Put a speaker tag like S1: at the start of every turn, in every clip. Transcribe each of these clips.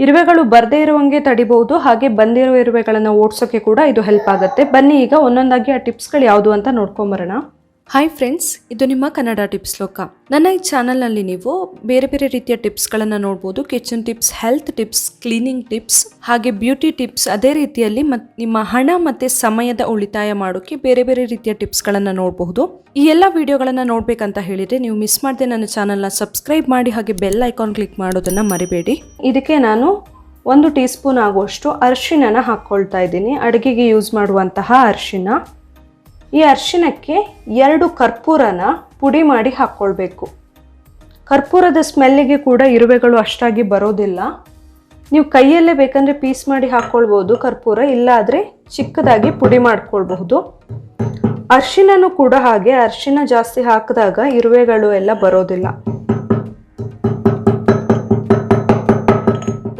S1: ಇರುವೆಗಳು ಬರದೇ ಇರುವಂಗೆ ತಡಿಬಹುದು, ಹಾಗೆ ಬಂದಿರೋ ಇರುವೆಗಳನ್ನು ಓಡಿಸೋಕೆ ಕೂಡ ಇದು ಹೆಲ್ಪ್ ಆಗುತ್ತೆ. ಬನ್ನಿ ಈಗ ಒಂದೊಂದಾಗಿ ಆ ಟಿಪ್ಸ್ಗಳು ಯಾವುದು ಅಂತ ನೋಡ್ಕೊಂಬರೋಣ. ಹಾಯ್ ಫ್ರೆಂಡ್ಸ್, ಇದು ನಿಮ್ಮ ಕನ್ನಡ ಟಿಪ್ಸ್ ಲೋಕ. ನನ್ನ ಈ ಚಾನಲ್ನಲ್ಲಿ ನೀವು ಬೇರೆ ಬೇರೆ ರೀತಿಯ ಟಿಪ್ಸ್ಗಳನ್ನು ನೋಡ್ಬೋದು. Kitchen tips, health tips, cleaning tips, ಹಾಗೆ ಬ್ಯೂಟಿ ಟಿಪ್ಸ್. ಅದೇ ರೀತಿಯಲ್ಲಿ ನಿಮ್ಮ ಹಣ ಮತ್ತು ಸಮಯದ ಉಳಿತಾಯ ಮಾಡೋಕ್ಕೆ ಬೇರೆ ಬೇರೆ ರೀತಿಯ ಟಿಪ್ಸ್ಗಳನ್ನು ನೋಡಬಹುದು. ಈ ಎಲ್ಲ ವಿಡಿಯೋಗಳನ್ನು ನೋಡಬೇಕಂತ ಹೇಳಿದರೆ ನೀವು ಮಿಸ್ ಮಾಡದೆ ನನ್ನ ಚಾನಲ್ನ ಸಬ್ಸ್ಕ್ರೈಬ್ ಮಾಡಿ, ಹಾಗೆ ಬೆಲ್ ಐಕಾನ್ ಕ್ಲಿಕ್ ಮಾಡೋದನ್ನು ಮರಿಬೇಡಿ. ಇದಕ್ಕೆ ನಾನು 1 ಟೀ ಸ್ಪೂನ್ ಆಗುವಷ್ಟು ಅರಿಶಿಣನ ಹಾಕ್ಕೊಳ್ತಾ ಇದ್ದೀನಿ. ಅಡುಗೆಗೆ ಯೂಸ್ ಮಾಡುವಂತಹ ಅರಿಶಿಣ. ಈ ಅರಿಶಿಣಕ್ಕೆ 2 ಕರ್ಪೂರನ ಪುಡಿ ಮಾಡಿ ಹಾಕ್ಕೊಳ್ಬೇಕು. ಕರ್ಪೂರದ ಸ್ಮೆಲ್ಲಿಗೆ ಕೂಡ ಇರುವೆಗಳು ಅಷ್ಟಾಗಿ ಬರೋದಿಲ್ಲ. ನೀವು ಕೈಯಲ್ಲೇ ಬೇಕಂದರೆ ಪೀಸ್ ಮಾಡಿ ಹಾಕ್ಕೊಳ್ಬೋದು ಕರ್ಪೂರ, ಇಲ್ಲಾದರೆ ಚಿಕ್ಕದಾಗಿ ಪುಡಿ ಮಾಡ್ಕೊಳ್ಬಹುದು. ಅರಿಶಿಣನೂ ಕೂಡ ಹಾಗೆ, ಅರಿಶಿಣ ಜಾಸ್ತಿ ಹಾಕಿದಾಗ ಇರುವೆಗಳು ಎಲ್ಲ ಬರೋದಿಲ್ಲ.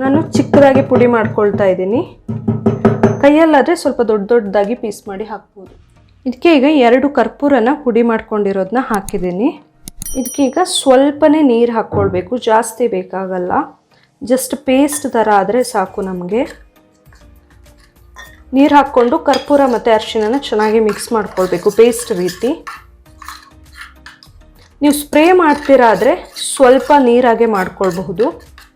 S1: ನಾನು ಚಿಕ್ಕದಾಗಿ ಪುಡಿ ಮಾಡ್ಕೊಳ್ತಾ ಇದ್ದೀನಿ. ಕೈಯಲ್ಲಾದರೆ ಸ್ವಲ್ಪ ದೊಡ್ಡದಾಗಿ ಪೀಸ್ ಮಾಡಿ ಹಾಕ್ಬೋದು. ಇದಕ್ಕೆ ಈಗ 2 ಕರ್ಪೂರನ ಪುಡಿ ಮಾಡ್ಕೊಂಡಿರೋದನ್ನ ಹಾಕಿದ್ದೀನಿ. ಇದಕ್ಕೆ ಈಗ ಸ್ವಲ್ಪನೇ ನೀರು ಹಾಕ್ಕೊಳ್ಬೇಕು, ಜಾಸ್ತಿ ಬೇಕಾಗಲ್ಲ. ಜಸ್ಟ್ ಪೇಸ್ಟ್ ಥರ ಆದರೆ ಸಾಕು ನಮಗೆ. ನೀರು ಹಾಕ್ಕೊಂಡು ಕರ್ಪೂರ ಮತ್ತು ಅರಿಶಿಣನ ಚೆನ್ನಾಗಿ ಮಿಕ್ಸ್ ಮಾಡ್ಕೊಳ್ಬೇಕು, ಪೇಸ್ಟ್ ರೀತಿ. ನೀವು ಸ್ಪ್ರೇ ಮಾಡ್ತೀರಾ ಆದರೆ ಸ್ವಲ್ಪ ನೀರಾಗೆ ಮಾಡ್ಕೊಳ್ಬಹುದು.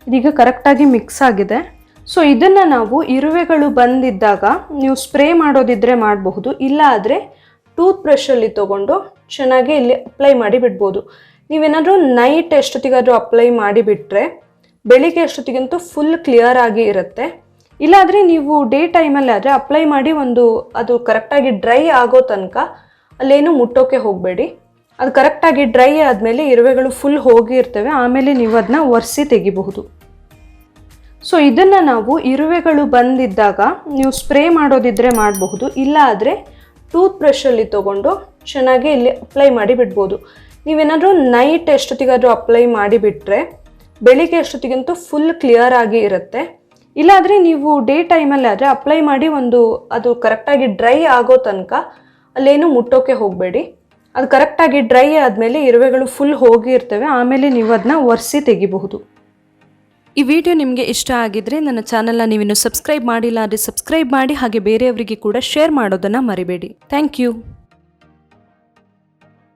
S1: ಇದೀಗ ಕರೆಕ್ಟಾಗಿ ಮಿಕ್ಸ್ ಆಗಿದೆ. ಸೊ ಇದನ್ನು ನಾವು ಇರುವೆಗಳು ಬಂದಿದ್ದಾಗ ನೀವು ಸ್ಪ್ರೇ ಮಾಡೋದಿದ್ರೆ ಮಾಡಬಹುದು, ಇಲ್ಲ ಆದರೆ ಟೂತ್ ಬ್ರಷಲ್ಲಿ ತೊಗೊಂಡು ಚೆನ್ನಾಗಿ ಇಲ್ಲಿ ಅಪ್ಲೈ ಮಾಡಿ ಬಿಡ್ಬೋದು. ನೀವೇನಾದರೂ ನೈಟ್ ಎಷ್ಟೊತ್ತಿಗಾದರೂ ಅಪ್ಲೈ ಮಾಡಿಬಿಟ್ರೆ ಬೆಳಿಗ್ಗೆ ಎಷ್ಟೊತ್ತಿಗಂತೂ ಫುಲ್ ಕ್ಲಿಯರ್ ಆಗಿ ಇರುತ್ತೆ. ಇಲ್ಲಾದರೆ ನೀವು ಡೇ ಟೈಮಲ್ಲಿ ಆದರೆ ಅಪ್ಲೈ ಮಾಡಿ ಅದು ಕರೆಕ್ಟಾಗಿ ಡ್ರೈ ಆಗೋ ತನಕ ಅಲ್ಲೇನು ಮುಟ್ಟೋಕೆ ಹೋಗಬೇಡಿ. ಅದು ಕರೆಕ್ಟಾಗಿ ಡ್ರೈ ಆದಮೇಲೆ ಇರುವೆಗಳು ಫುಲ್ ಹೋಗಿರ್ತವೆ, ಆಮೇಲೆ ನೀವು ಅದನ್ನ ಒರೆಸಿ ತೆಗಿಬಹುದು. ಸೊ ಇದನ್ನು ನಾವು ಇರುವೆಗಳು ಬಂದಿದ್ದಾಗ ನೀವು ಸ್ಪ್ರೇ ಮಾಡೋದಿದ್ರೆ ಮಾಡಬಹುದು, ಇಲ್ಲ ಆದರೆ ಟೂತ್ ಬ್ರಷಲ್ಲಿ ತೊಗೊಂಡು ಚೆನ್ನಾಗಿ ಇಲ್ಲಿ ಅಪ್ಲೈ ಮಾಡಿ ಬಿಡ್ಬೋದು. ನೀವೇನಾದರೂ ನೈಟ್ ಎಷ್ಟೊತ್ತಿಗಾದರೂ ಅಪ್ಲೈ ಮಾಡಿಬಿಟ್ರೆ ಬೆಳಿಗ್ಗೆ ಎಷ್ಟೊತ್ತಿಗಂತೂ ಫುಲ್ ಕ್ಲಿಯರ್ ಆಗಿ ಇರುತ್ತೆ. ಇಲ್ಲಾದರೆ ನೀವು ಡೇ ಟೈಮಲ್ಲಿ ಆದರೆ ಅಪ್ಲೈ ಮಾಡಿ ಅದು ಕರೆಕ್ಟಾಗಿ ಡ್ರೈ ಆಗೋ ತನಕ ಅಲ್ಲೇನು ಮುಟ್ಟೋಕೆ ಹೋಗಬೇಡಿ. ಅದು ಕರೆಕ್ಟಾಗಿ ಡ್ರೈ ಆದಮೇಲೆ ಇರುವೆಗಳು ಫುಲ್ ಹೋಗಿರ್ತವೆ, ಆಮೇಲೆ ನೀವು ಅದನ್ನ ಒರೆಸಿ ತೆಗಿಬಹುದು. ಈ ವಿಡಿಯೋ ನಿಮಗೆ ಇಷ್ಟ ಆಗಿದ್ರೆ ನನ್ನ ಚಾನಲ್ನ ನೀವಿನ್ನು ಸಬ್ಸ್ಕ್ರೈಬ್ ಮಾಡಿಲ್ಲ ಅಂದರೆ ಸಬ್ಸ್ಕ್ರೈಬ್ ಮಾಡಿ, ಹಾಗೆ ಬೇರೆಯವರಿಗೆ ಕೂಡ ಶೇರ್ ಮಾಡೋದನ್ನು ಮರಿಬೇಡಿ. Thank you.